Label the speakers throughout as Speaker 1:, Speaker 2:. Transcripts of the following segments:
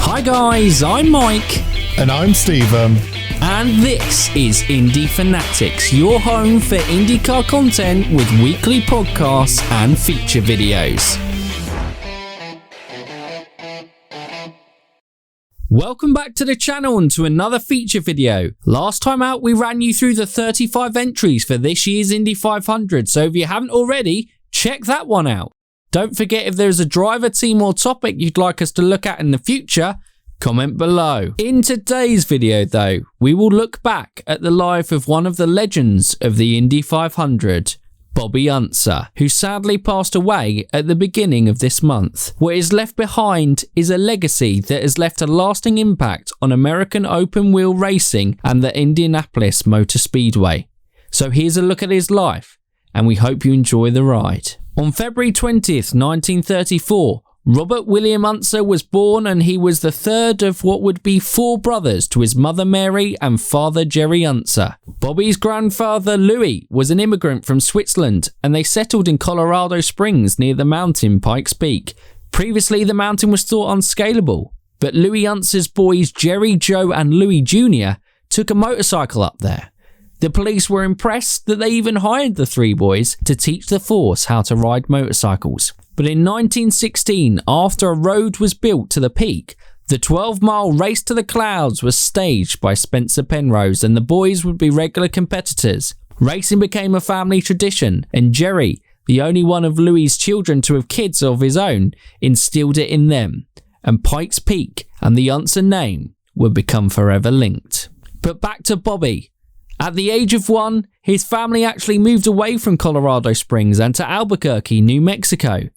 Speaker 1: Hi guys, I'm Mike.
Speaker 2: And I'm Stephen.
Speaker 1: And this is Indy Fanatics, your home for IndyCar content with weekly podcasts and feature videos. Welcome back to the channel and to another feature video. Last time out we ran you through the 35 entries for this year's Indy 500, so if you haven't already, check that one out. Don't forget, if there's a driver, team or topic you'd like us to look at in the future, comment below. In today's video though, we will look back at the life of one of the legends of the Indy 500, Bobby Unser, who sadly passed away at the beginning of this month. What is left behind is a legacy that has left a lasting impact on American open wheel racing and the Indianapolis Motor Speedway. So here's a look at his life, and we hope you enjoy the ride. On February 20th, 1934, Robert William Unser was born, and he was the third of what would be four brothers to his mother Mary and father Jerry Unser. Bobby's grandfather Louis was an immigrant from Switzerland, and they settled in Colorado Springs near the mountain Pikes Peak. Previously, the mountain was thought unscalable, but Louis Unser's boys Jerry, Joe and Louis Jr. took a motorcycle up there. The police were impressed that they even hired the three boys to teach the force how to ride motorcycles. But in 1916, after a road was built to the peak, the 12-mile race to the clouds was staged by Spencer Penrose, and the boys would be regular competitors. Racing became a family tradition, and Jerry, the only one of Louis' children to have kids of his own, instilled it in them. And Pikes Peak and the Unser name would become forever linked. But back to Bobby. At the age of 1, his family actually moved away from Colorado Springs and to Albuquerque, New Mexico.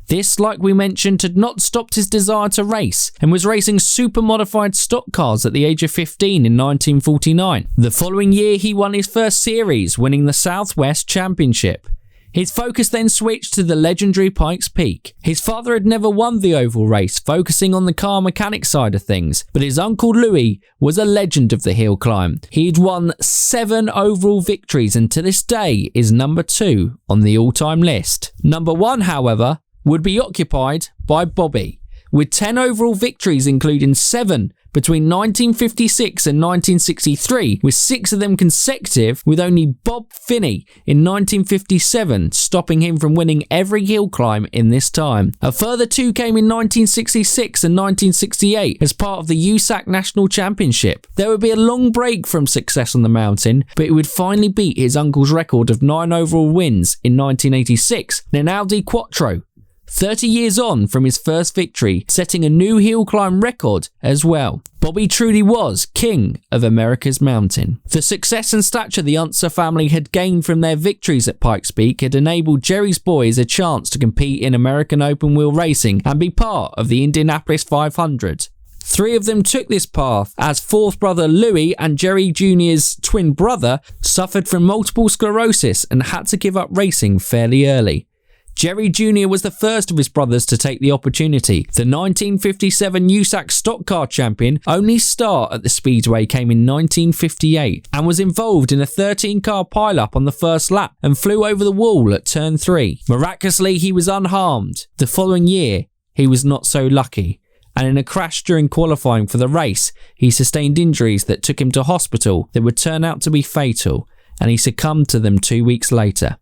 Speaker 1: This, like we mentioned, had not stopped his desire to race, and was racing super-modified stock cars at the age of 15 in 1949. The following year, he won his first series, winning the Southwest Championship. His focus then switched to the legendary Pikes Peak. His father had never won the oval race, focusing on the car mechanic side of things, but his uncle Louis was a legend of the hill climb. He'd won 7 overall victories, and to this day is number 2 on the all-time list. Number 1, however, would be occupied by Bobby, with 10 overall victories, including 7 between 1956 and 1963, with 6 of them consecutive, with only Bob Finney in 1957 stopping him from winning every hill climb in this time. A further 2 came in 1966 and 1968 as part of the USAC National Championship. There would be a long break from success on the mountain, but he would finally beat his uncle's record of 9 overall wins in 1986 in an Audi Quattro. 30 years on from his first victory, setting a new hill climb record as well. Bobby truly was king of America's mountain. The success and stature the Unser family had gained from their victories at Pikes Peak had enabled Jerry's boys a chance to compete in American open wheel racing and be part of the Indianapolis 500. 3 of them took this path, as fourth brother Louis and Jerry Jr.'s twin brother suffered from multiple sclerosis and had to give up racing fairly early. Jerry Jr. was the first of his brothers to take the opportunity. The 1957 USAC stock car champion only start at the Speedway came in 1958 and was involved in a 13-car pileup on the first lap and flew over the wall at turn 3. Miraculously, he was unharmed. The following year, he was not so lucky, and in a crash during qualifying for the race, he sustained injuries that took him to hospital that would turn out to be fatal, and he succumbed to them 2 weeks later.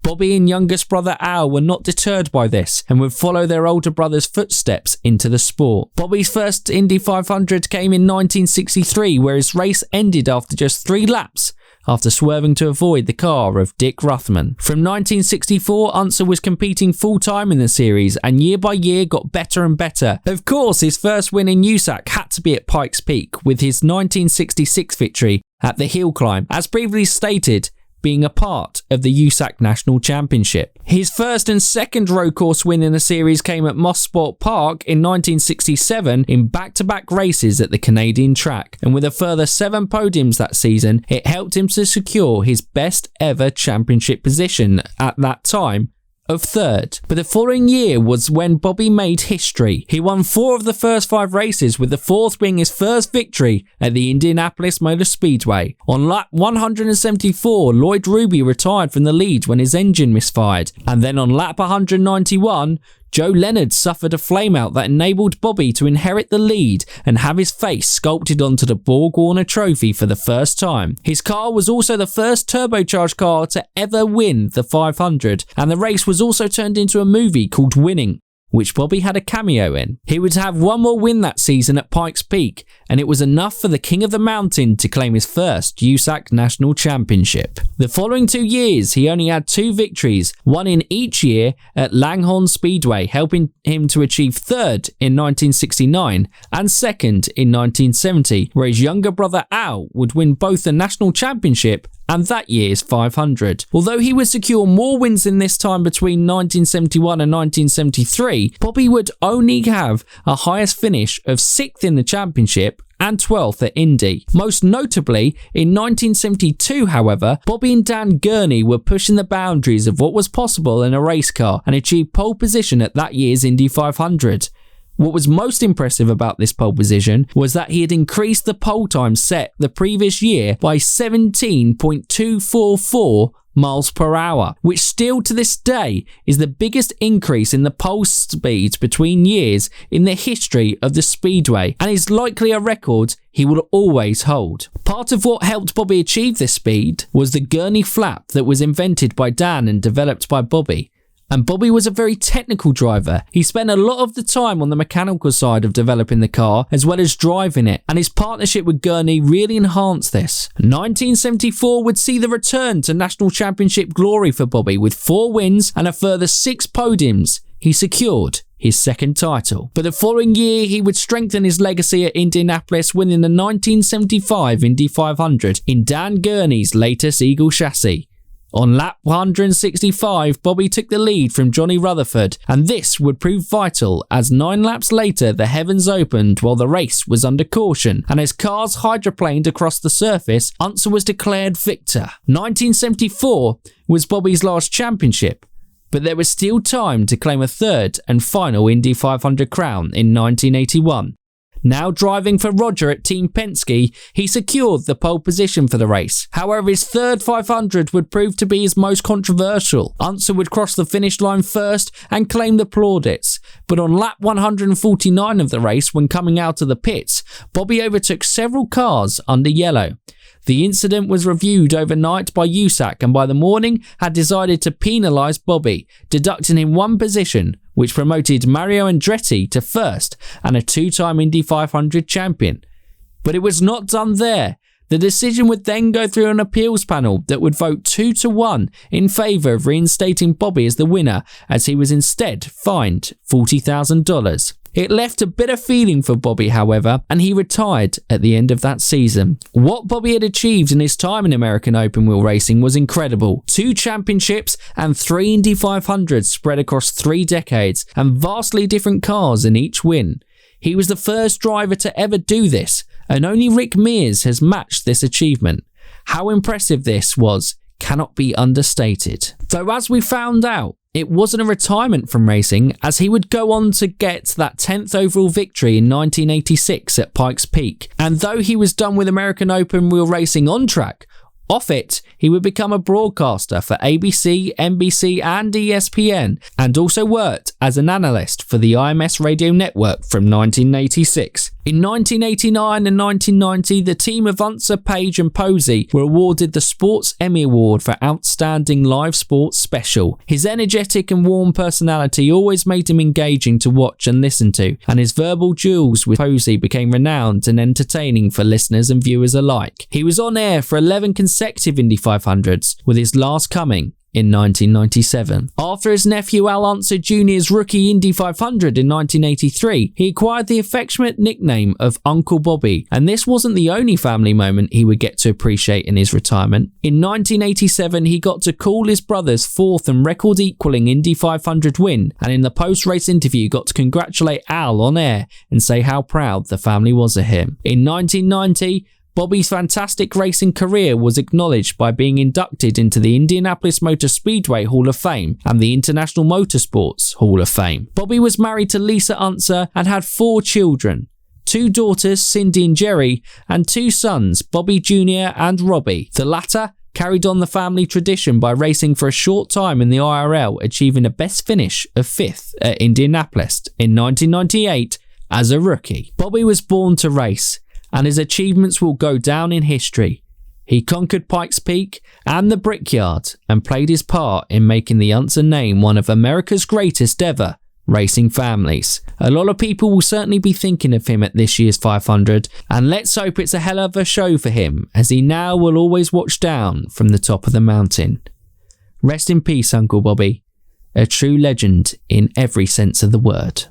Speaker 1: Bobby and youngest brother Al were not deterred by this and would follow their older brother's footsteps into the sport. Bobby's first Indy 500 came in 1963, where his race ended after just 3 laps after swerving to avoid the car of Dick Ruthman. From 1964, Unser was competing full-time in the series and year by year got better and better. Of course, his first win in USAC had to be at Pikes Peak, with his 1966 victory at the hill climb, as previously stated, being a part of the USAC National Championship. His first and second road course win in the series came at Mosport Park in 1967 in back-to-back races at the Canadian track, and with a further 7 podiums that season, it helped him to secure his best ever championship position at that time of 3rd. But the following year was when Bobby made history. He won 4 of the first 5 races, with the 4th being his first victory at the Indianapolis Motor Speedway. On lap 174, Lloyd Ruby retired from the lead when his engine misfired, and then on lap 191, Joe Leonard suffered a flameout that enabled Bobby to inherit the lead and have his face sculpted onto the Borg Warner Trophy for the first time. His car was also the first turbocharged car to ever win the 500, and the race was also turned into a movie called Winning, which Bobby had a cameo in. He would have one more win that season at Pikes Peak, and it was enough for the King of the Mountain to claim his first USAC National Championship. The following 2 years, he only had 2 victories, one in each year at Langhorne Speedway, helping him to achieve third in 1969 and second in 1970, where his younger brother Al would win both the National Championship and that year's 500. Although he would secure more wins in this time between 1971 and 1973, Bobby would only have a highest finish of 6th in the championship and 12th at Indy. Most notably, in 1972, however, Bobby and Dan Gurney were pushing the boundaries of what was possible in a race car and achieved pole position at that year's Indy 500. What was most impressive about this pole position was that he had increased the pole time set the previous year by 17.244 miles per hour, which still to this day is the biggest increase in the pole speed between years in the history of the speedway, and is likely a record he will always hold. Part of what helped Bobby achieve this speed was the Gurney flap that was invented by Dan and developed by Bobby. And Bobby was a very technical driver. He spent a lot of the time on the mechanical side of developing the car as well as driving it, and his partnership with Gurney really enhanced this. 1974 would see the return to national championship glory for Bobby with 4 wins and a further 6 podiums. He secured his second title. But the following year, he would strengthen his legacy at Indianapolis, winning the 1975 Indy 500 in Dan Gurney's latest Eagle chassis. On lap 165, Bobby took the lead from Johnny Rutherford, and this would prove vital as 9 laps later the heavens opened while the race was under caution, and as cars hydroplaned across the surface, Unser was declared victor. 1974 was Bobby's last championship, but there was still time to claim a third and final Indy 500 crown in 1981. Now driving for Roger at Team Penske, he secured the pole position for the race. However, his third 500 would prove to be his most controversial. Unser would cross the finish line first and claim the plaudits, but on lap 149 of the race, when coming out of the pits, Bobby overtook several cars under yellow. The incident was reviewed overnight by USAC, and by the morning had decided to penalise Bobby, deducting him 1 position, which promoted Mario Andretti to first and a 2-time Indy 500 champion. But it was not done there. The decision would then go through an appeals panel that would vote 2-1 in favour of reinstating Bobby as the winner, as he was instead fined $40,000. It left a bitter feeling for Bobby, however, and he retired at the end of that season. What Bobby had achieved in his time in American open wheel racing was incredible. 2 championships and 3 Indy 500s spread across 3 decades, and vastly different cars in each win. He was the first driver to ever do this, and only Rick Mears has matched this achievement. How impressive this was cannot be understated. Though as we found out, it wasn't a retirement from racing, as he would go on to get that 10th overall victory in 1986 at Pikes Peak. And though he was done with American open wheel racing on track, off it, he would become a broadcaster for ABC, NBC and ESPN, and also worked as an analyst for the IMS radio network from 1986. In 1989 and 1990, the team of Unser, Page and Posey were awarded the Sports Emmy Award for Outstanding Live Sports Special. His energetic and warm personality always made him engaging to watch and listen to, and his verbal duels with Posey became renowned and entertaining for listeners and viewers alike. He was on air for 11 consecutive Indy 500s, with his last coming in 1997. After his nephew Al Unser Jr.'s rookie Indy 500 in 1983, he acquired the affectionate nickname of Uncle Bobby, and this wasn't the only family moment he would get to appreciate in his retirement. In 1987, he got to call his brother's 4th and record-equaling Indy 500 win, and in the post-race interview got to congratulate Al on air and say how proud the family was of him. In 1990, Bobby's fantastic racing career was acknowledged by being inducted into the Indianapolis Motor Speedway Hall of Fame and the International Motorsports Hall of Fame. Bobby was married to Lisa Unser and had 4 children, 2 daughters, Cindy and Jerry, and 2 sons, Bobby Jr. and Robbie, the latter carried on the family tradition by racing for a short time in the IRL, achieving a best finish of 5th at Indianapolis in 1998 as a rookie. Bobby was born to race, and his achievements will go down in history. He conquered Pikes Peak and the Brickyard and played his part in making the Unser name one of America's greatest ever racing families. A lot of people will certainly be thinking of him at this year's 500, and let's hope it's a hell of a show for him, as he now will always watch down from the top of the mountain. Rest in peace, Uncle Bobby, a true legend in every sense of the word.